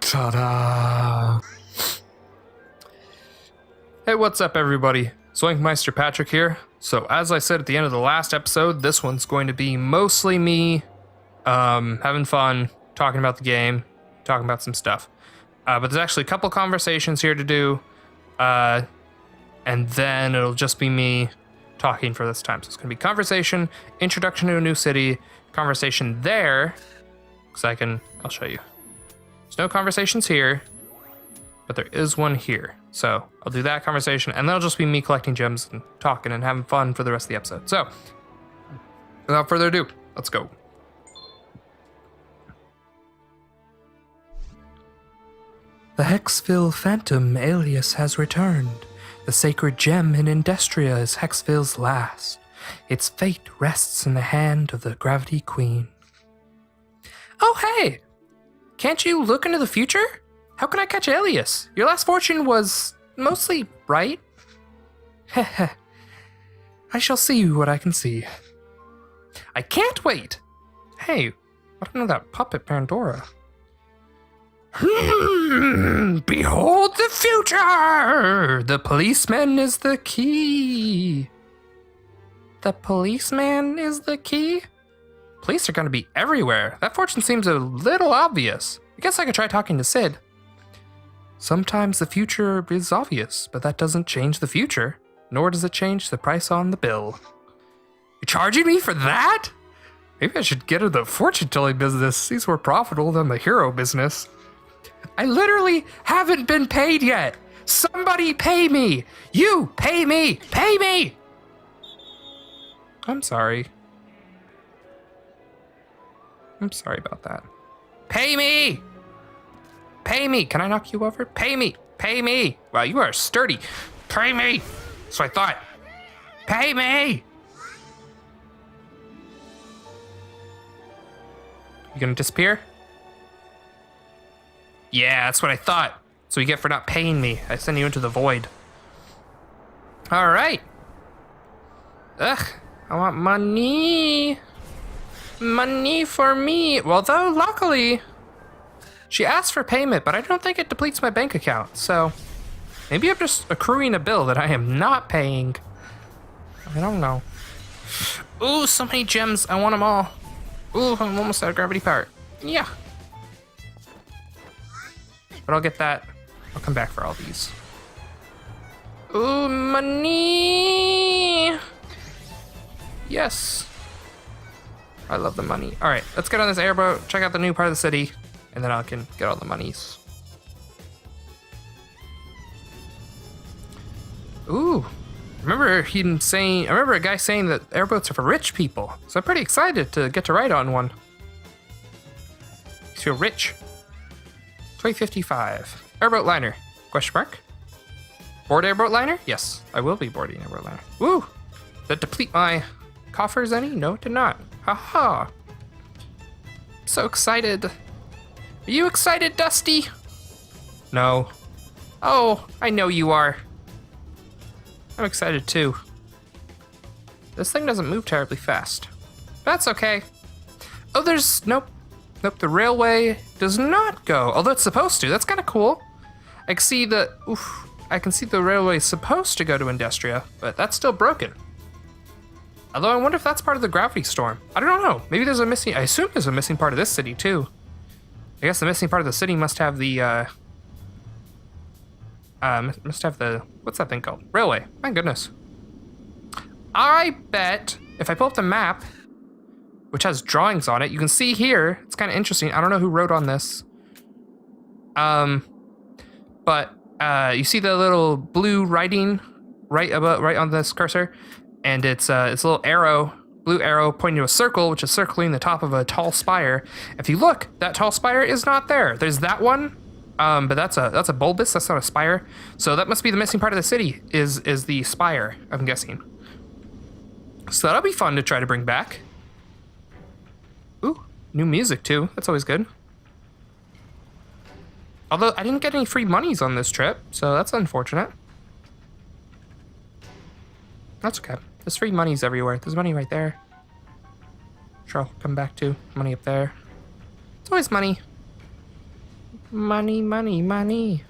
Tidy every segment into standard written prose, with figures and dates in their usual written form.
Ta-da! Hey, what's up, everybody? Meister Patrick here. So, as I said at the end of the last episode, this one's going to be mostly me having fun, talking about the game, talking about some stuff. But there's actually a couple conversations here to do, and then it'll just be me talking for this time. So it's going to be conversation, introduction to a new city, conversation there, because I'll show you. There's no conversations here, but there is one here. So I'll do that conversation, and then it'll just be me collecting gems and talking and having fun for the rest of the episode. So, without further ado, let's go. The Hexville Phantom alias has returned. The sacred gem in Industria is Hexville's last. Its fate rests in the hand of the Gravity Queen. Oh, hey! Can't you look into the future? How can I catch Alias? Your last fortune was mostly right. Heh. I shall see what I can see. I can't wait! Hey, I don't know that puppet Pandora. Behold the future! The policeman is the key. The policeman is the key? Police are going to be everywhere. That fortune seems a little obvious. I guess I could try talking to Sid. Sometimes the future is obvious, but that doesn't change the future, nor does it change the price on the bill. You're charging me for that? Maybe I should get into the fortune-telling business. These more profitable than the hero business. I literally haven't been paid yet. Somebody pay me. You pay me. Pay me. I'm sorry. I'm sorry about that. Pay me! Pay me! Can I knock you over? Pay me! Pay me! Wow, you are sturdy. Pay me! So I thought. Pay me! You gonna disappear? Yeah, that's what I thought. That's what you get for not paying me. I send you into the void. Alright. Ugh, I want money. Money for me. Well, though, luckily, she asked for payment, but I don't think it depletes my bank account. So maybe I'm just accruing a bill that I am not paying. I don't know. Ooh, so many gems. I want them all. Ooh, I'm almost out of gravity power. Yeah. But I'll get that. I'll come back for all these. Ooh, money. Yes. I love the money. All right, let's get on this airboat, check out the new part of the city, and then I can get all the monies. Ooh, I remember a guy saying that airboats are for rich people, so I'm pretty excited to get to ride on one. Feel rich. 2055. Airboat liner, question mark. Board airboat liner? Yes, I will be boarding airboat liner. Woo, did that deplete my coffers any? No, it did not. Haha. So excited. Are you excited, Dusty? No. Oh, I know you are. I'm excited too. This thing doesn't move terribly fast. That's okay. Oh, nope, the railway does not go. Although it's supposed to. That's kind of cool. I can see the railway is supposed to go to Industria, but that's still broken. Although I wonder if that's part of the gravity storm. I don't know. Maybe I assume there's a missing part of this city too. I guess the missing part of the city must have the, what's that thing called? Railway. My goodness. I bet if I pull up the map, which has drawings on it, you can see here, it's kind of interesting. I don't know who wrote on this. But you see the little blue writing right on this cursor? And it's a little arrow, blue arrow pointing to a circle, which is circling the top of a tall spire. If you look, that tall spire is not there. There's that one, but that's a bulbous. That's not a spire. So that must be the missing part of the city. Is the spire? I'm guessing. So that'll be fun to try to bring back. Ooh, new music too. That's always good. Although I didn't get any free monies on this trip, so that's unfortunate. That's okay. There's free monies everywhere. There's money right there. Sure, I'll come back to money up there. It's always money. Money, money, money.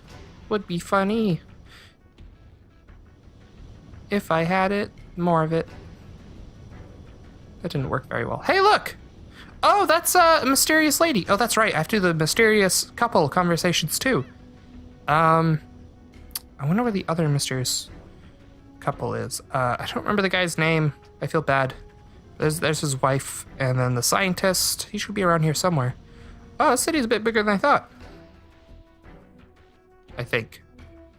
Would be funny. If I had it, more of it. That didn't work very well. Hey, look! Oh, that's a mysterious lady. Oh, that's right. I have to do the mysterious couple conversations too. I wonder where the other mysterious couple is. I don't remember the guy's name. I feel bad. There's his wife, and then the scientist. He should be around here somewhere. Oh, this city's a bit bigger than I thought. I think.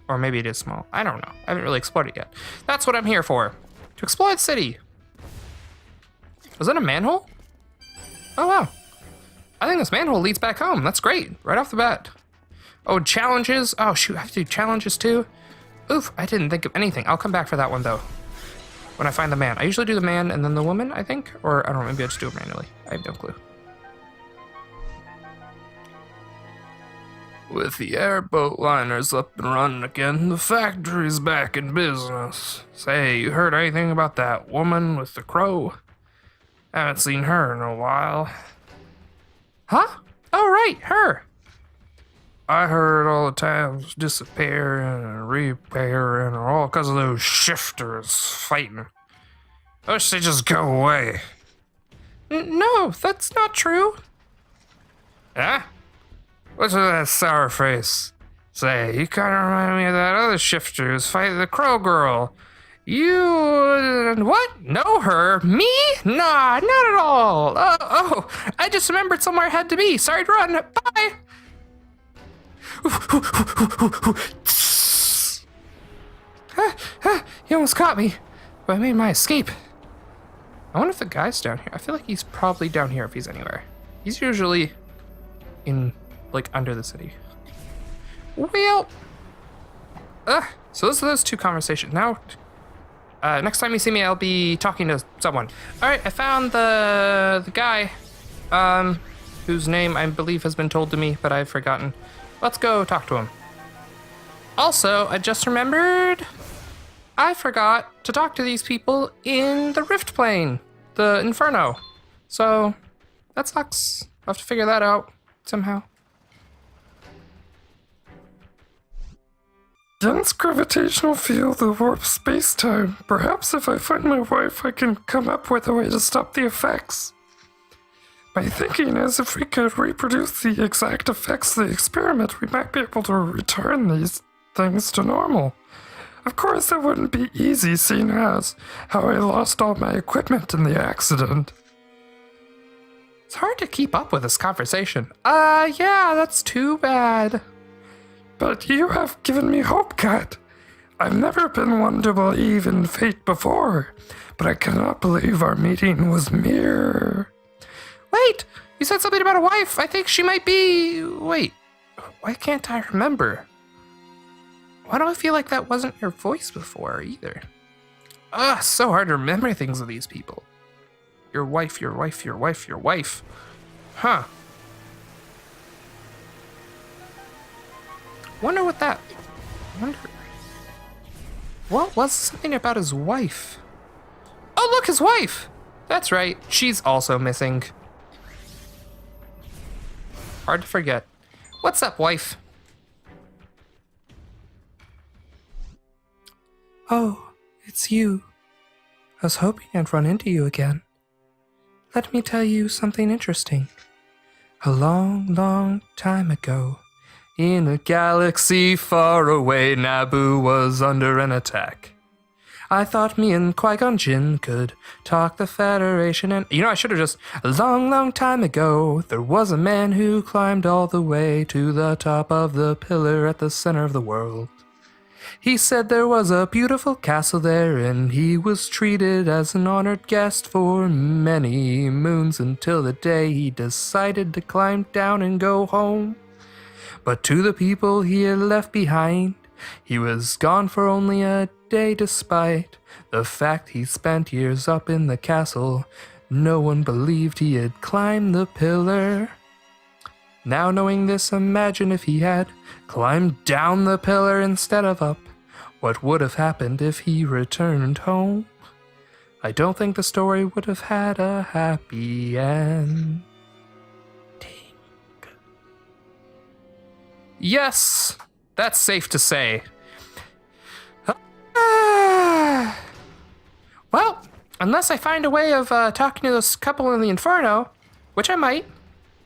Or maybe it is small. I don't know. I haven't really explored it yet. That's what I'm here for. To explore the city. Was that a manhole? Oh, wow. I think this manhole leads back home. That's great. Right off the bat. Oh, challenges. Oh, shoot. I have to do challenges too. Oof. I didn't think of anything. I'll come back for that one, though. When I find the man. I usually do the man and then the woman, I think. Or, I don't know. Maybe I just do it manually. I have no clue. With the airboat liners up and running again, the factory's back in business. Say, you heard anything about that woman with the crow? Haven't seen her in a while. Huh? Oh, right, her. I heard all the times disappearing and repairing, all because of those shifters fighting. I wish they just go away. No, that's not true. Huh? What's with that sour face? Say, you kind of remind me of that other shifter who's fighting the crow girl. You... what? Know her? Me? Nah, not at all. Oh, I just remembered somewhere I had to be. Sorry to run. Bye. He almost caught me, but I made my escape. I wonder if the guy's down here. I feel like he's probably down here if he's anywhere. He's usually in... like under the city. Well, so those are those two conversations. Now, next time you see me, I'll be talking to someone. All right, I found the guy, whose name I believe has been told to me, but I've forgotten. Let's go talk to him. Also, I just remembered I forgot to talk to these people in the Rift Plane, the Inferno. So that sucks. I'll have to figure that out somehow. Dense gravitational field that warps space-time. Perhaps if I find my wife, I can come up with a way to stop the effects. My thinking is if we could reproduce the exact effects of the experiment, we might be able to return these things to normal. Of course, that wouldn't be easy, seeing as how I lost all my equipment in the accident. It's hard to keep up with this conversation. Yeah, that's too bad. But you have given me hope, Kat. I've never been one to believe in fate before, but I cannot believe our meeting was mere... Wait! You said something about a wife. I think she might be... Wait. Why can't I remember? Why do I feel like that wasn't your voice before, either? Ugh, so hard to remember things with these people. Your wife, your wife, your wife, your wife. Huh. Wonder what that... Wonder... What was something about his wife? Oh, look, his wife! That's right, she's also missing. Hard to forget. What's up, wife? Oh, it's you. I was hoping I'd run into you again. Let me tell you something interesting. A long, long time ago, in a galaxy far away, Naboo was under an attack. I thought me and Qui-Gon Jinn could talk the Federation and... You know, I should have just... A long, long time ago, there was a man who climbed all the way to the top of the pillar at the center of the world. He said there was a beautiful castle there, and he was treated as an honored guest for many moons until the day he decided to climb down and go home. But to the people he had left behind, he was gone for only a day despite the fact he spent years up in the castle. No one believed he had climbed the pillar. Now knowing this, imagine if he had climbed down the pillar instead of up. What would have happened if he returned home? I don't think the story would have had a happy end. Yes, that's safe to say. Well, unless I find a way of talking to this couple in the Inferno, which I might,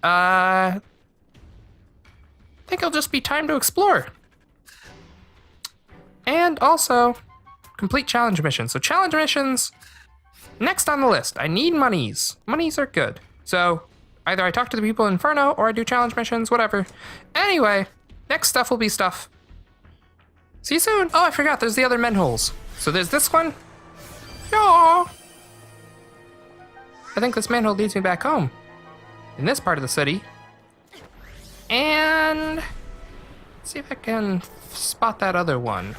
I think it'll just be time to explore. And also, complete challenge missions. So challenge missions, next on the list. I need monies. Monies are good. So either I talk to the people in Inferno or I do challenge missions, whatever. Anyway, next stuff will be stuff. See you soon. Oh, I forgot, there's the other manholes. So there's this one. Yeah. I think this manhole leads me back home. In this part of the city. And let's see if I can spot that other one.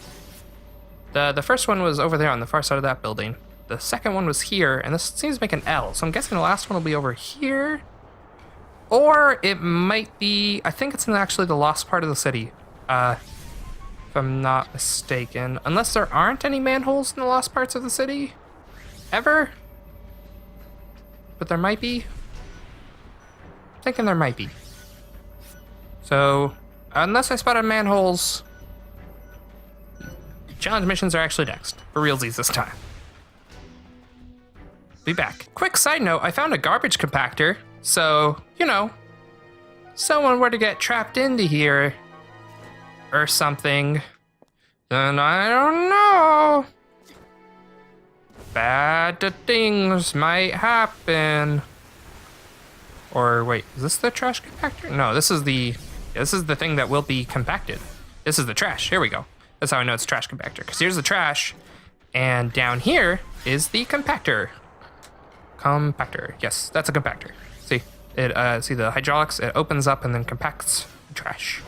The first one was over there on the far side of that building. The second one was here, and this seems to make an L. So I'm guessing the last one will be over here. Or it might be, I think it's in actually the lost part of the city. If I'm not mistaken. Unless there aren't any manholes in the lost parts of the city. Ever. But there might be. I'm thinking there might be. So, unless I spotted manholes, challenge missions are actually next. For realsies this time. Be back. Quick side note, I found a garbage compactor. So, you know, someone were to get trapped into here or something, then I don't know. Bad things might happen. Or wait, is this the trash compactor? No, this is the thing that will be compacted. This is the trash. Here we go. That's how I know it's a trash compactor. Because here's the trash, and down here is the compactor. Compactor. Yes, that's a compactor. See, it see the hydraulics. It opens up and then compacts the trash.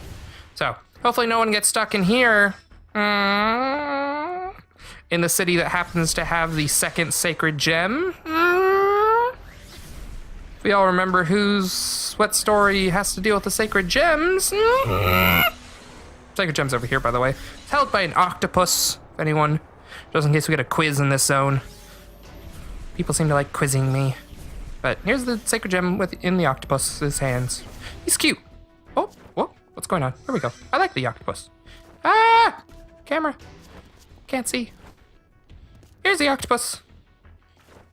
So hopefully no one gets stuck in here. In the city that happens to have the second sacred gem. If we all remember whose sweat story has to deal with the sacred gems. Sacred gem's over here, by the way. It's held by an octopus, if anyone, just in case we get a quiz in this zone. People seem to like quizzing me. But here's the sacred gem in the octopus's hands. He's cute. Oh, whoa, what's going on? Here we go. I like the octopus. Ah! Camera. Can't see. Here's the octopus.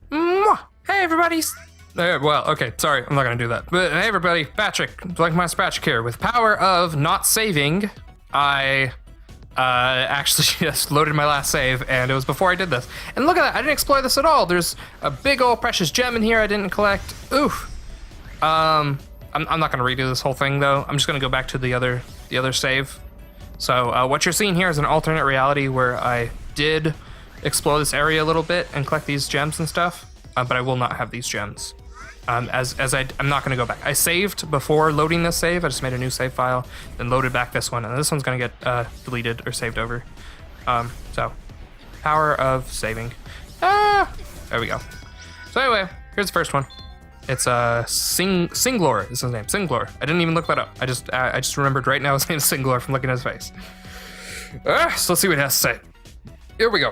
Mwah! Hey, everybody. Well, okay, sorry, I'm not gonna do that. But hey, everybody, Patrick, Blankmaster Patrick here. With power of not saving, I actually just loaded my last save, and it was before I did this. And look at that, I didn't explore this at all. There's a big old precious gem in here I didn't collect. Oof. I'm not gonna redo this whole thing though. I'm just gonna go back to the other save. So what you're seeing here is an alternate reality where I did explore this area a little bit and collect these gems and stuff, but I will not have these gems. I'm not gonna go back. I saved before loading this save. I just made a new save file, then loaded back this one, and this one's gonna get deleted or saved over. So, power of saving. There we go. So anyway, here's the first one. It's Singlor is his name. Singlor. I didn't even look that up. I just remembered right now his name is Singlor from looking at his face. So let's see what it has to say. Here we go.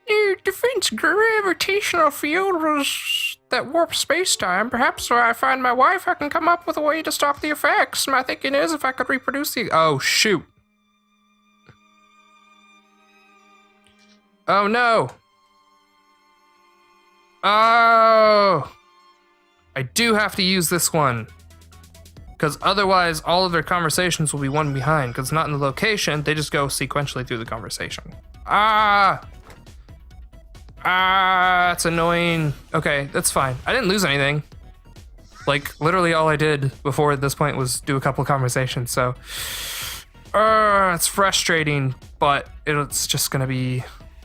The defense gravitational field was that warp space-time. Perhaps when I find my wife, I can come up with a way to stop the effects. My thinking is if I could reproduce the... Oh, shoot. Oh, no. Oh. I do have to use this one. Because otherwise, all of their conversations will be one behind. Because it's not in the location, they just go sequentially through the conversation. It's annoying. Okay, that's fine. I didn't lose anything. Like, literally all I did before this point was do a couple of conversations, so... it's frustrating, but it's just gonna be...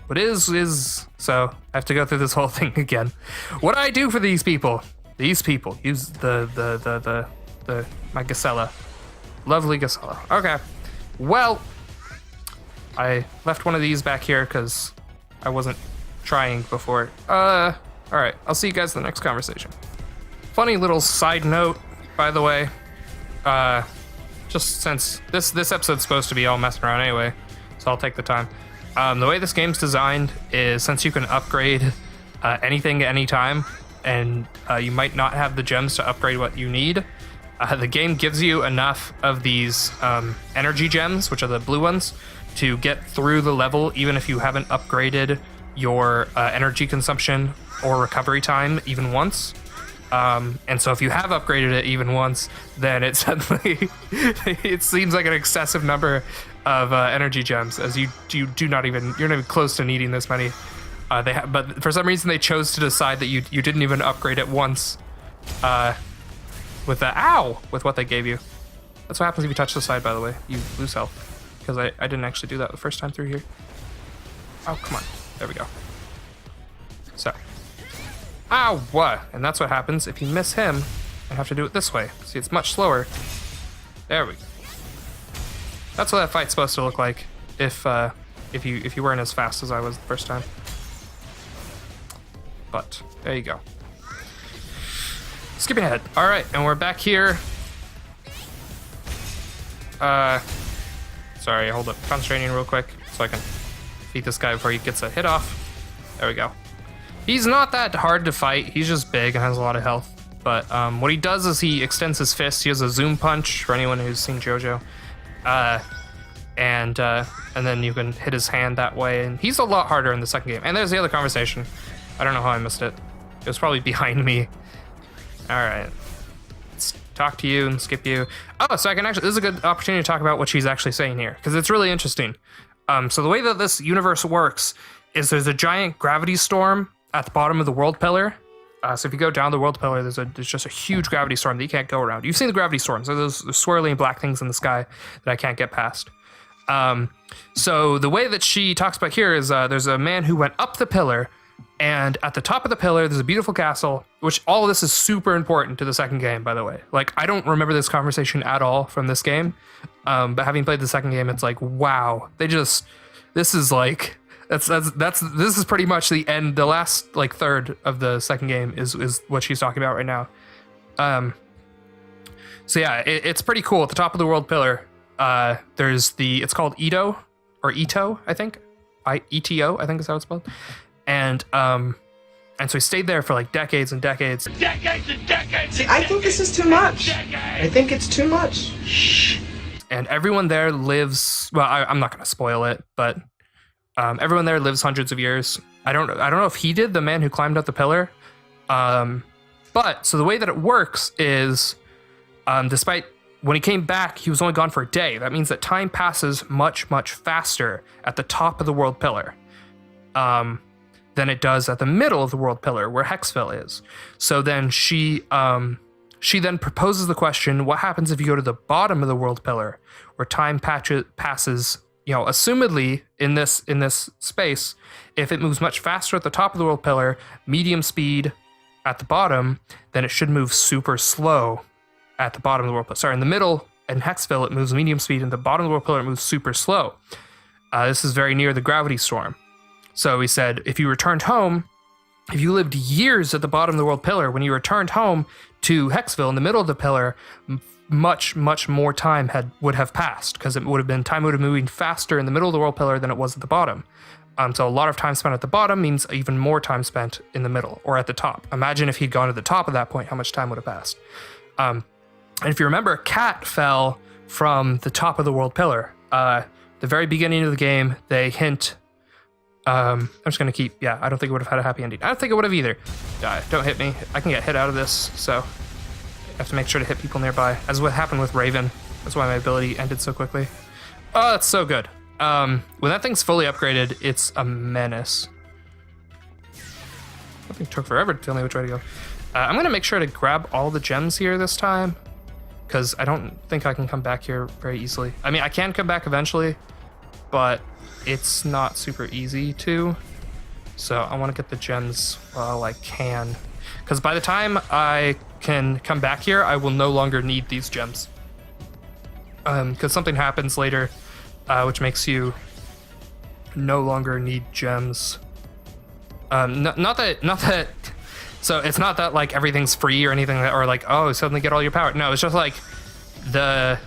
What is. So, I have to go through this whole thing again. What do I do for these people? These people. Use my Gisela. Lovely Gisela. Okay. Well, I left one of these back here because I wasn't trying before. Alright, I'll see you guys in the next conversation. Funny little side note, by the way. Just since this episode's supposed to be all messing around anyway, so I'll take the time. The way this game's designed is since you can upgrade anything anytime, and you might not have the gems to upgrade what you need. The game gives you enough of these energy gems, which are the blue ones, to get through the level even if you haven't upgraded your energy consumption or recovery time even once. And so if you have upgraded it even once, then it suddenly it seems like an excessive number of energy gems, as you're not even close to needing this many. But for some reason they chose to decide that you didn't even upgrade it once with what they gave you. That's what happens if you touch the side, by the way. You lose health, because I didn't actually do that the first time through here. Oh, come on. There we go. So. Ow! What? And that's what happens if you miss him and have to do it this way. See, it's much slower. There we go. That's what that fight's supposed to look like if you weren't as fast as I was the first time. But there you go. Skipping ahead. All right, and we're back here. Sorry, hold up. Concentrating real quick so I can beat this guy before he gets a hit off. There we go. He's not that hard to fight. He's just big and has a lot of health. But what he does is he extends his fist. He has a zoom punch for anyone who's seen JoJo. And then you can hit his hand that way. And he's a lot harder in the second game. And there's the other conversation. I don't know how I missed it. It was probably behind me. All right. Let's talk to you and skip you. Oh, so I can actually... This is a good opportunity to talk about what she's actually saying here, because it's really interesting. So the way that this universe works is there's a giant gravity storm at the bottom of the world pillar. So if you go down the world pillar, there's just a huge gravity storm that you can't go around. You've seen the gravity storms. So those swirling black things in the sky that I can't get past. So the way that she talks about here is there's a man who went up the pillar, and at the top of the pillar, there's a beautiful castle, which all of this is super important to the second game, by the way. Like, I don't remember this conversation at all from this game. But having played the second game, it's like, wow, this is like... This is pretty much the end. The last like third of the second game is what she's talking about right now. So yeah, it's pretty cool. At the top of the world pillar, it's called Ito or Ito, I think. ETO, I think is how it's spelled. And so he stayed there for like decades and decades. Decades and decades. See, I think this is too much. I think it's too much. Shh. And everyone there lives. Well, I'm not going to spoil it, but. Everyone there lives hundreds of years. I don't know if he did, the man who climbed up the pillar. But so the way that it works is, despite when he came back, he was only gone for a day. That means that time passes much, much faster at the top of the world pillar than it does at the middle of the world pillar where Hexville is. So then she then proposes the question, what happens if you go to the bottom of the world pillar where time passes, assumedly in this space, if it moves much faster at the top of the world pillar, medium speed at the bottom, then it should move super slow at the bottom of the world pillar. Sorry, in the middle, in Hexville, it moves medium speed, and the bottom of the world pillar, it moves super slow. This is very near the gravity storm. So he said, if you returned home, if you lived years at the bottom of the world pillar, when you returned home to Hexville in the middle of the pillar, much, much more time would have passed, because time would have been moving faster in the middle of the world pillar than it was at the bottom. So a lot of time spent at the bottom means even more time spent in the middle or at the top. Imagine if he'd gone to the top of that point, how much time would have passed. And if you remember, Cat fell from the top of the world pillar. The very beginning of the game, they hint. I'm just going to keep. Yeah, I don't think it would have had a happy ending. I don't think it would have either. Don't hit me. I can get hit out of this, so I have to make sure to hit people nearby. As what happened with Raven. That's why my ability ended so quickly. Oh, that's so good. When that thing's fully upgraded, it's a menace. I think it took forever to tell me which way to go. I'm going to make sure to grab all the gems here this time, because I don't think I can come back here very easily. I mean, I can come back eventually, but it's not super easy to. So I want to get the gems while I can, because by the time I can come back here, I will no longer need these gems. Because something happens later, which makes you no longer need gems. Not that. So it's not that like everything's free or anything, or like, oh, suddenly get all your power. No, it's just like the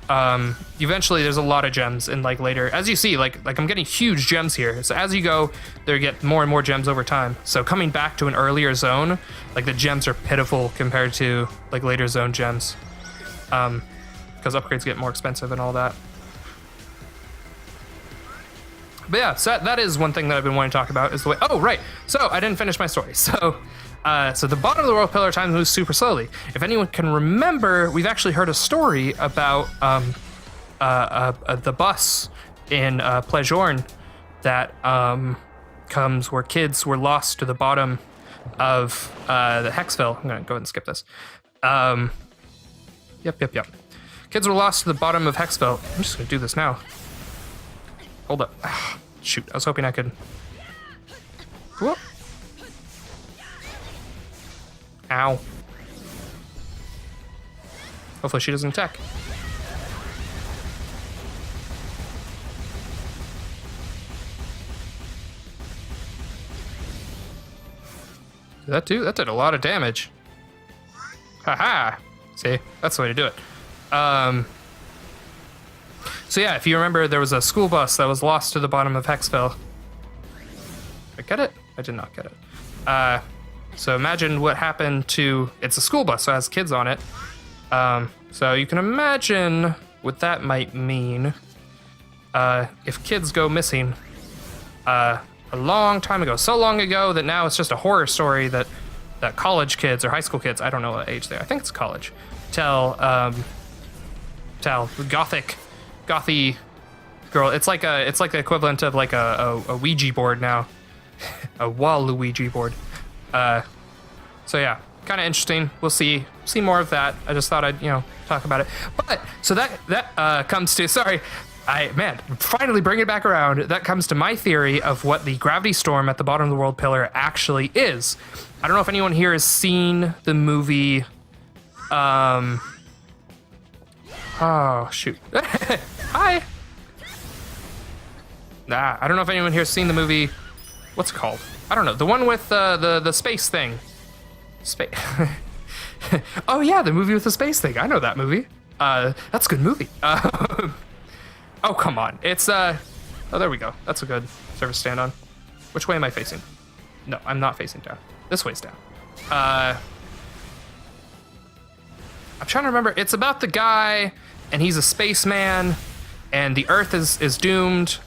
Eventually there's a lot of gems in like later, as you see, like I'm getting huge gems here. So as you go, there get more and more gems over time. So coming back to an earlier zone, like the gems are pitiful compared to like later zone gems. Because upgrades get more expensive and all that. But yeah, so that is one thing that I've been wanting to talk about is the way, oh, right. So I didn't finish my story. So the bottom of the world pillar time moves super slowly. If anyone can remember, we've actually heard a story about the bus in Plejorn that comes where kids were lost to the bottom of the Hexville. I'm going to go ahead and skip this. Yep. Kids were lost to the bottom of Hexville. I'm just going to do this now. Hold up. Shoot, I was hoping I could... Whoop. Ow. Hopefully she doesn't attack. Did that do? That did a lot of damage. Haha. See, that's the way to do it. So yeah, if you remember, there was a school bus that was lost to the bottom of Hexville. Did I get it? I did not get it. So imagine what happened to... It's a school bus, so it has kids on it. So you can imagine what that might mean if kids go missing a long time ago. So long ago that now it's just a horror story that college kids or high school kids, I don't know what age they are, I think it's college, tell gothy girl. It's like the equivalent of like a Ouija board now. A Wal-Ouija board. So yeah, kind of interesting. We'll see more of that. I just thought I'd talk about it. But so that comes to, sorry, finally bring it back around. That comes to my theory of what the gravity storm at the bottom of the world pillar actually is. I don't know if anyone here has seen the movie. Oh shoot. Hi. Nah, I don't know if anyone here has seen the movie. What's it called? I don't know. The one with the space thing. Oh yeah, the movie with the space thing. I know that movie. That's a good movie. Oh come on. It's oh, there we go. That's a good surface stand on. Which way am I facing? No, I'm not facing down. This way's down. I'm trying to remember. It's about the guy, and he's a spaceman, and the Earth is doomed.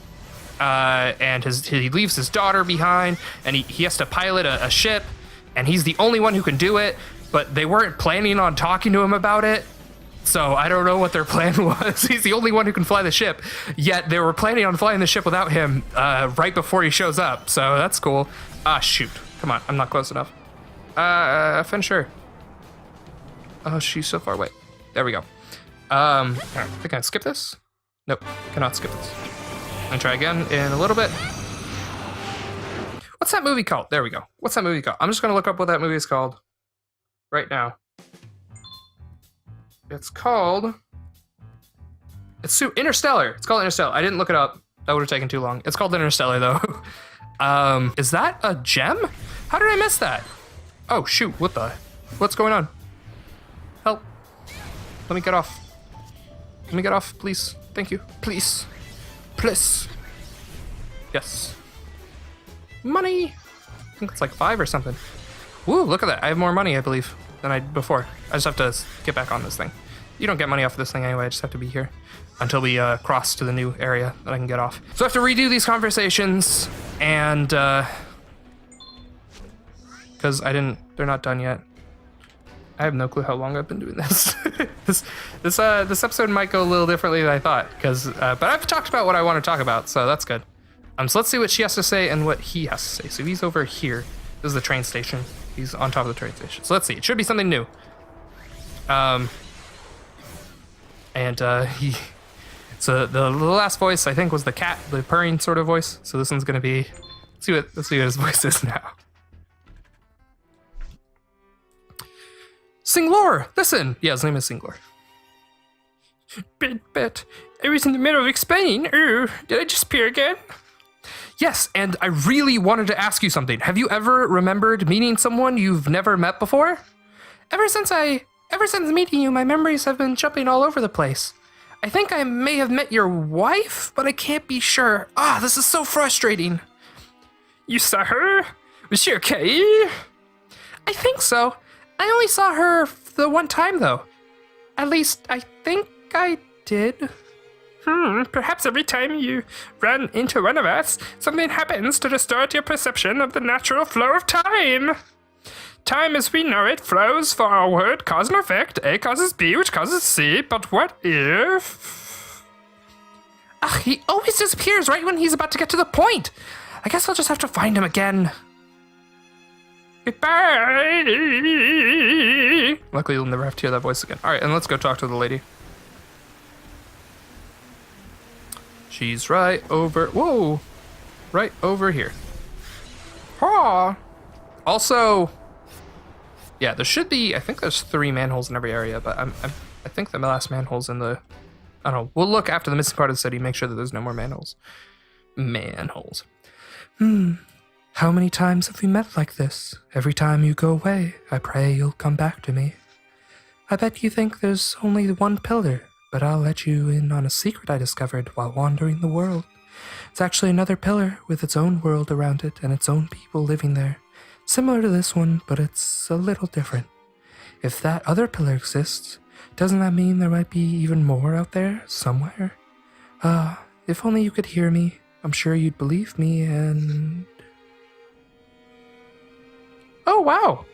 And he leaves his daughter behind, and he has to pilot a ship, and he's the only one who can do it, but they weren't planning on talking to him about it, so I don't know what their plan was. He's the only one who can fly the ship, yet they were planning on flying the ship without him right before he shows up, so that's cool. Ah, shoot. Come on, I'm not close enough. Finish her. Oh, she's so far away. There we go. I think I can skip this? Nope, cannot skip this. And try again in a little bit. What's that movie called? There we go. What's that movie called? I'm just gonna look up what that movie is called right now. It's called... Interstellar. It's called Interstellar. I didn't look it up. That would have taken too long. It's called Interstellar though. Is that a gem? How did I miss that? Oh shoot, what's going on? Help. Let me get off. Let me get off, please. Thank you. Please. Please. Yes. Money. I think it's like 5 or something. Woo, look at that. I have more money, I believe, than I did before. I just have to get back on this thing. You don't get money off of this thing anyway. I just have to be here until we cross to the new area that I can get off. So I have to redo these conversations, and because they're not done yet. I have no clue how long I've been doing this. This episode might go a little differently than I thought, but I've talked about what I want to talk about, so that's good. So let's see what she has to say and what he has to say. So he's over here. This is the train station. He's on top of the train station. So let's see. It should be something new. So the last voice I think was the cat, the purring sort of voice. So this one's gonna be. Let's see what his voice is now. Singlor, listen. Yeah, his name is Singlor. But I was in the middle of explaining. Did I just appear again? Yes, and I really wanted to ask you something. Have you ever remembered meeting someone you've never met before? Ever since meeting you, my memories have been jumping all over the place. I think I may have met your wife, but I can't be sure. Ah, this is so frustrating. You saw her? Was she okay? I think so. I only saw her the one time, though. At least, I think I did. Perhaps every time you run into one of us, something happens to distort your perception of the natural flow of time. Time as we know it flows forward, cause and effect. A causes B, which causes C. But what if... Ugh, he always disappears right when he's about to get to the point. I guess I'll just have to find him again. Goodbye! Luckily, you'll never have to hear that voice again. All right, and let's go talk to the lady. She's right over... Whoa! Right over here. Ha! Also... Yeah, there should be... I think there's 3 manholes in every area, but I think the last manhole's in the... I don't know. We'll look after the missing part of the city, make sure that there's no more manholes. Manholes. How many times have we met like this? Every time you go away, I pray you'll come back to me. I bet you think there's only one pillar, but I'll let you in on a secret I discovered while wandering the world. It's actually another pillar with its own world around it and its own people living there. Similar to this one, but it's a little different. If that other pillar exists, doesn't that mean there might be even more out there, somewhere? If only you could hear me, I'm sure you'd believe me and... Oh, wow.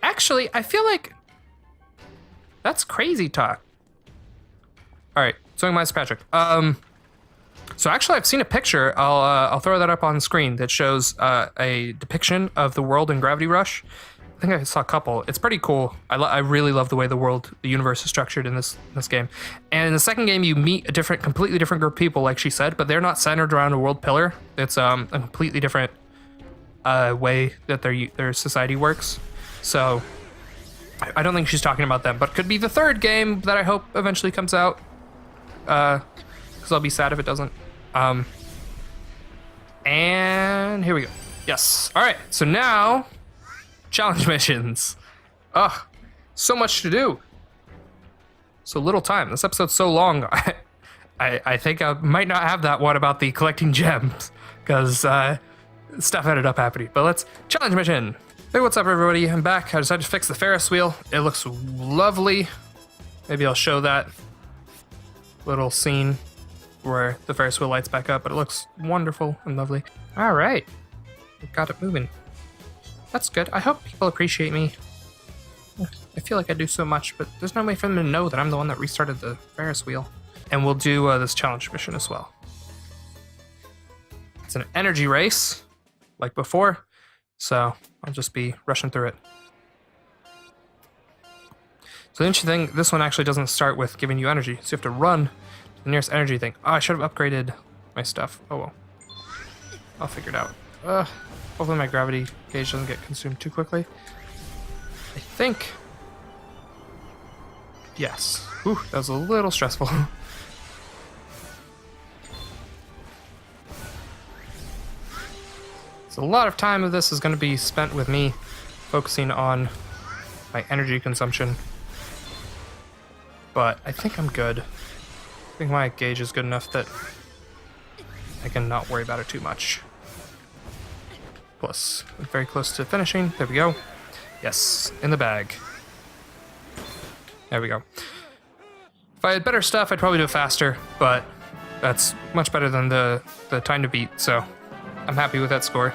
Actually, I feel like... That's crazy talk. Alright, so Meister Patrick. So actually I've seen a picture, I'll throw that up on the screen, that shows a depiction of the world in Gravity Rush. I think I saw a couple. It's pretty cool. I really love the way the universe is structured in this game. And in the second game, you meet a completely different group of people, like she said, but they're not centered around a world pillar. It's a completely different way that their society works. So I don't think she's talking about them, but could be the third game that I hope eventually comes out. Because I'll be sad if it doesn't. And here we go. Yes. All right. So now, challenge missions. Ugh, so much to do. So little time. This episode's so long. I think I might not have that one about the collecting gems because stuff ended up happening. But let's challenge mission. Hey, what's up, everybody? I'm back. I decided to fix the Ferris wheel. It looks lovely. Maybe I'll show that little scene where the Ferris wheel lights back up, but it looks wonderful and lovely. All right, we've got it moving. That's good. I hope people appreciate me. I feel like I do so much, but there's no way for them to know that I'm the one that restarted the Ferris wheel. And we'll do this challenge mission as well. It's an energy race, like before, so I'll just be rushing through it. So the interesting thing, this one actually doesn't start with giving you energy, so you have to run to the nearest energy thing. Oh, I should have upgraded my stuff. Oh well. I'll figure it out. Hopefully my gravity gauge doesn't get consumed too quickly. I think... Yes. Whew, that was a little stressful. So a lot of time of this is going to be spent with me focusing on my energy consumption. But I think I'm good. I think my gauge is good enough that I can not worry about it too much. Plus, I'm very close to finishing. There we go. Yes, in the bag. There we go. If I had better stuff, I'd probably do it faster, but that's much better than the time to beat, so I'm happy with that score.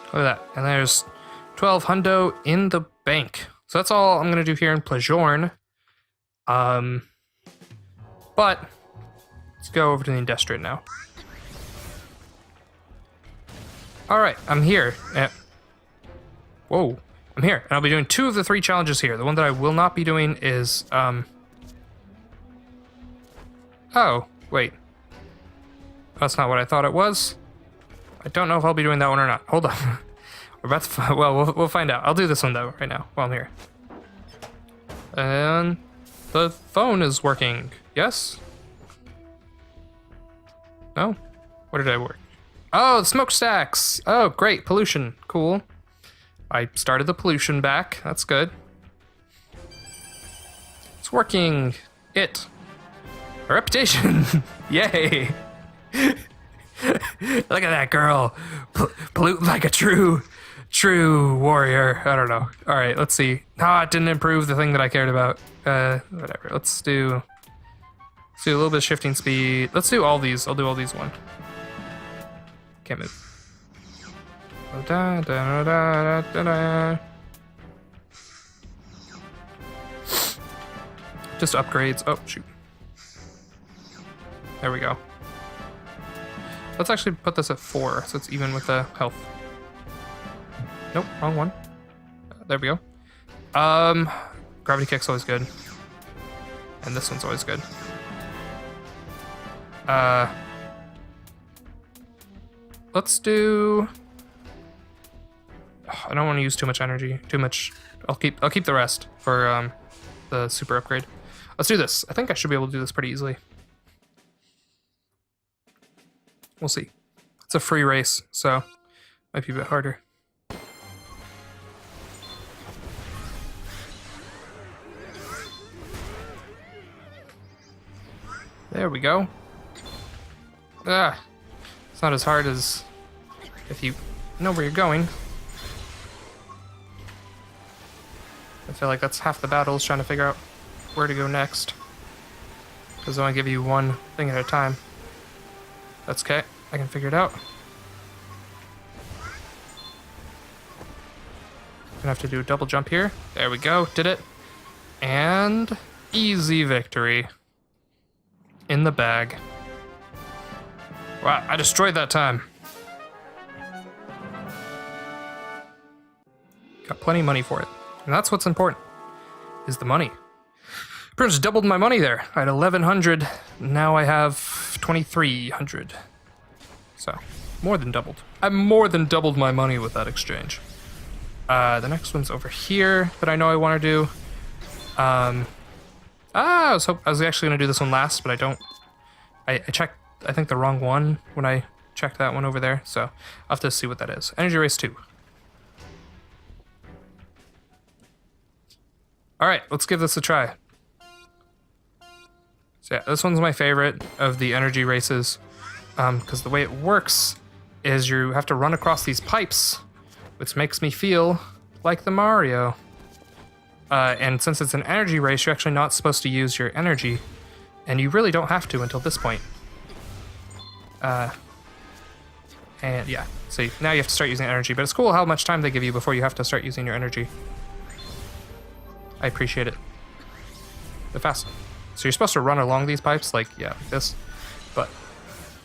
Look at that. And there's 12 hundo in the bank. So that's all I'm going to do here in Plajorn. But let's go over to the Industrial now. Alright, I'm here. Whoa. I'm here. And I'll be doing 2 of the 3 challenges here. The one that I will not be doing is... Oh, wait. That's not what I thought it was. I don't know if I'll be doing that one or not. Hold on. We're about to... We'll find out. I'll do this one, though, right now, while I'm here. And the phone is working. Yes? No? What did I work? Oh, the smokestacks! Oh, great. Pollution. Cool. I started the pollution back. That's good. It's working. it. A reputation. Yay. Look at that girl. Pollute like a true warrior. I don't know. All right, let's see. It didn't improve the thing that I cared about. Whatever. Let's do a little bit of shifting speed. Let's do all these. I'll do all these one. Can't move. Da, da, da, da, da, da. Just upgrades. Oh, shoot. There we go. Let's actually put this at 4, so it's even with the health. Nope, wrong one. There we go. Gravity kick's always good. And this one's always good. Let's do... I don't want to use too much energy. Too much. I'll keep the rest for the super upgrade. Let's do this. I think I should be able to do this pretty easily. We'll see. It's a free race, so might be a bit harder. There we go. It's not as hard as if you know where you're going. I feel like that's half the battle, is trying to figure out where to go next. Because they only give you one thing at a time. That's okay. I can figure it out. Gonna have to do a double jump here. There we go. Did it. And easy victory. In the bag. Wow, I destroyed that time. Got plenty of money for it. And that's what's important, is the money. Pretty much doubled my money there. I had 1,100, now I have 2,300. So, more than doubled. I more than doubled my money with that exchange. The next one's over here that I know I want to do. I was actually going to do this one last, but I don't. I checked, I think, the wrong one when I checked that one over there, so I'll have to see what that is. Energy Race 2. Alright, let's give this a try. So yeah, this one's my favorite of the energy races, because the way it works is you have to run across these pipes, which makes me feel like the Mario. And since it's an energy race, you're actually not supposed to use your energy, and you really don't have to until this point. And yeah, so now you have to start using energy, but it's cool how much time they give you before you have to start using your energy. I appreciate it. The fast. So you're supposed to run along these pipes, like, yeah, like this, but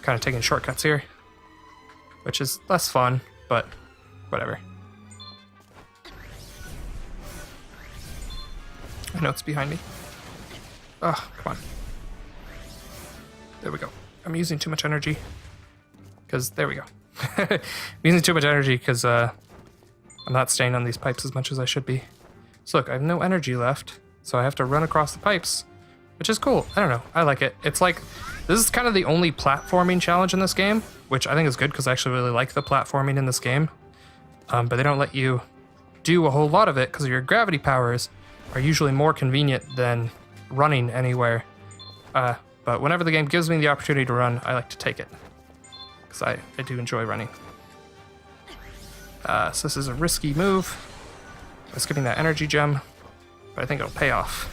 kind of taking shortcuts here, which is less fun, but whatever. I know it's behind me. Oh, come on. There we go. I'm using too much energy. Because, there we go. I'm using too much energy because I'm not staying on these pipes as much as I should be. So look, I have no energy left, so I have to run across the pipes, which is cool. I don't know. I like it. It's like, this is kind of the only platforming challenge in this game, which I think is good because I actually really like the platforming in this game. But they don't let you do a whole lot of it because your gravity powers are usually more convenient than running anywhere. But whenever the game gives me the opportunity to run, I like to take it. Because I do enjoy running. So this is a risky move. I'm skipping that energy gem, but I think it'll pay off.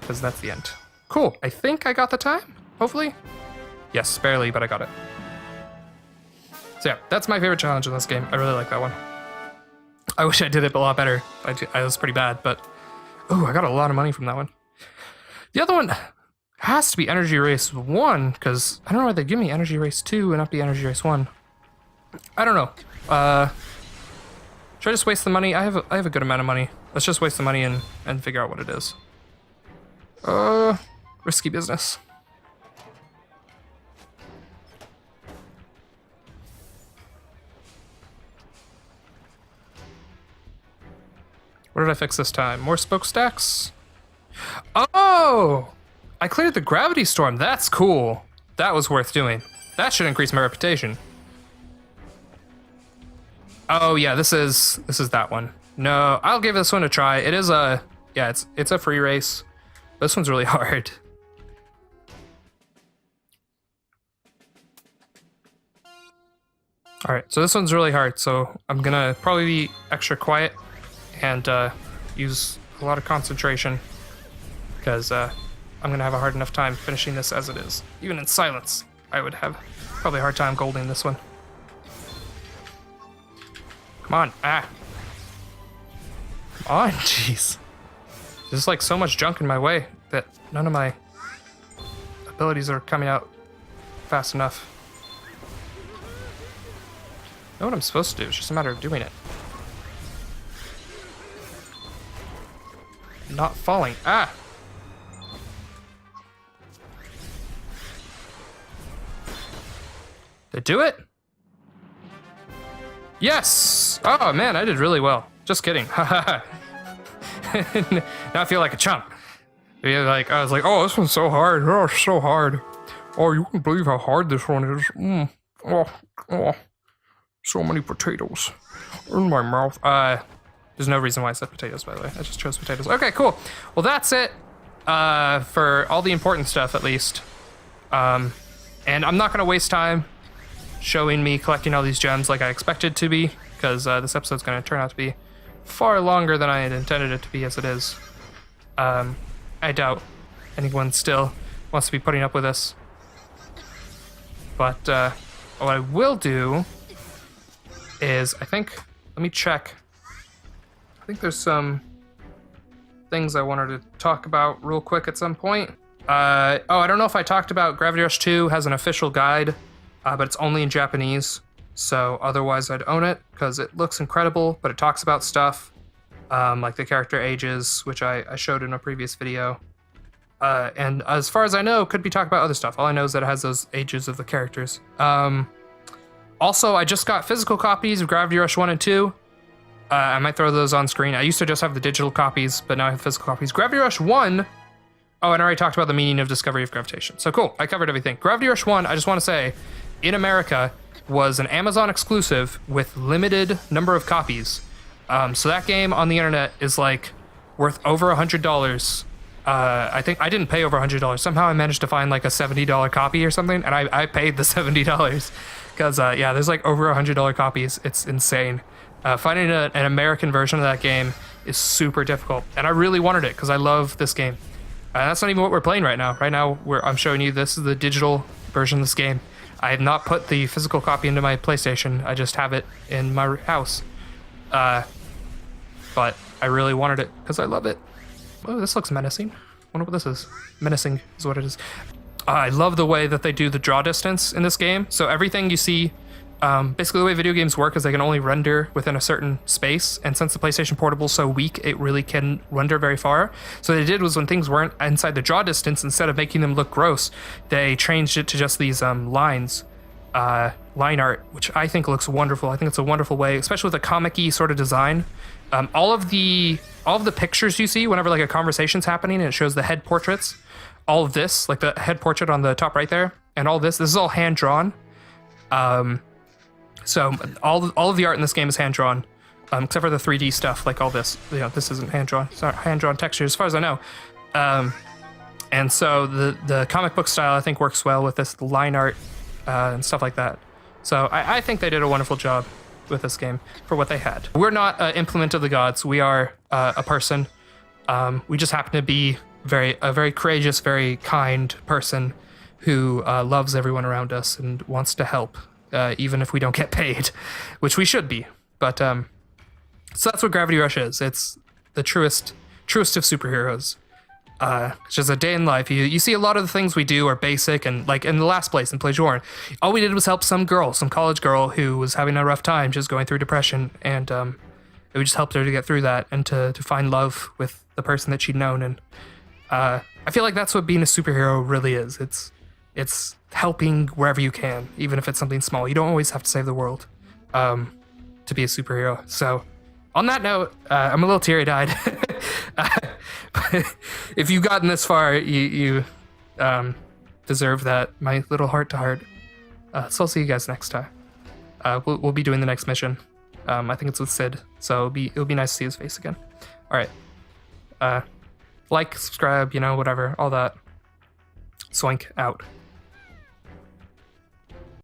Because that's the end. Cool. I think I got the time, hopefully. Yes, barely, but I got it. So yeah, that's my favorite challenge in this game. I really like that one. I wish I did it a lot better. I was pretty bad, but... Oh, I got a lot of money from that one. The other one has to be Energy Race 1, because I don't know why they give me Energy Race 2 and not be Energy Race 1. I don't know. Should I just waste the money? I have a good amount of money. Let's just waste the money and figure out what it is. Risky business. What did I fix this time? More spoke stacks? Oh! I cleared the gravity storm. That's cool. That was worth doing. That should increase my reputation. Oh yeah, this is that one. No, I'll give this one a try. It is a, yeah, it's a free race. This one's really hard. Alright, so this one's really hard, so I'm gonna probably be extra quiet and use a lot of concentration, because I'm gonna have a hard enough time finishing this as it is. Even in silence, I would have probably a hard time golding this one. Come on, Come on, jeez. There's like so much junk in my way that none of my abilities are coming out fast enough. I know what I'm supposed to do, it's just a matter of doing it. Not falling. Did it do it? Yes! Oh man, I did really well. Just kidding. Now I feel like a chump. I was like, oh, this one's so hard. Oh, it's so hard. Oh, you wouldn't believe how hard this one is. Oh. So many potatoes in my mouth. There's no reason why I said potatoes, by the way. I just chose potatoes. Okay, cool. Well, that's it for all the important stuff, at least. And I'm not going to waste time showing me collecting all these gems like I expected to be, because this episode's going to turn out to be far longer than I had intended it to be as it is. I doubt anyone still wants to be putting up with this. But what I will do is, let me check. I think there's some things I wanted to talk about real quick at some point. I don't know if I talked about Gravity Rush 2 has an official guide, but it's only in Japanese. So otherwise I'd own it because it looks incredible, but it talks about stuff like the character ages, which I showed in a previous video. And as far as I know, could be talking about other stuff. All I know is that it has those ages of the characters. Also, I just got physical copies of Gravity Rush 1 and 2. I might throw those on screen. I used to just have the digital copies, but now I have physical copies. Gravity Rush 1... Oh, and I already talked about the meaning of discovery of gravitation. So cool, I covered everything. Gravity Rush 1, I just want to say, in America, was an Amazon exclusive with limited number of copies. So that game on the internet is like worth over $100. I think I didn't pay over $100. Somehow I managed to find like a $70 copy or something, and I paid the $70 because yeah, there's like over $100 copies. It's insane. Finding an American version of that game is super difficult, and I really wanted it because I love this game. That's not even what we're playing right now. Right now, I'm showing you this is the digital version of this game. I have not put the physical copy into my PlayStation. I just have it in my house. But I really wanted it because I love it. Oh, this looks menacing. Wonder what this is. Menacing is what it is. I love the way that they do the draw distance in this game. So everything you see, basically the way video games work is they can only render within a certain space. And since the PlayStation Portable is so weak, it really can render very far. So what they did was when things weren't inside the draw distance, instead of making them look gross, they changed it to just these lines, line art, which I think looks wonderful. I think it's a wonderful way, especially with a comic-y sort of design. All of the pictures you see whenever like a conversation's happening and it shows the head portraits, all of this, like the head portrait on the top right there, and all this is all hand drawn. So all of the art in this game is hand drawn, except for the 3D stuff, like all this. You know, this isn't hand drawn. It's not hand drawn texture, as far as I know. And so the comic book style I think works well with this line art and stuff like that. So I think they did a wonderful job with this game for what they had. We're not an implement of the gods. We are a person. We just happen to be a very courageous, very kind person who loves everyone around us and wants to help, even if we don't get paid, which we should be. But so that's what Gravity Rush is. It's the truest of superheroes. It's just a day in life. You see a lot of the things we do are basic, and like in the last place in Plajourn, all we did was help some college girl who was having a rough time, just going through depression, and we just helped her to get through that and to find love with the person that she'd known. And I feel like that's what being a superhero really is. It's helping wherever you can, even if it's something small. You don't always have to save the world to be a superhero. So on that note, I'm a little teary-eyed. If you've gotten this far, you deserve that, my little heart-to-heart. So I'll see you guys next time. We'll be doing the next mission. I think it's with Sid, so it'll be nice to see his face again. All right. Like, subscribe, you know, whatever, all that. Swank out.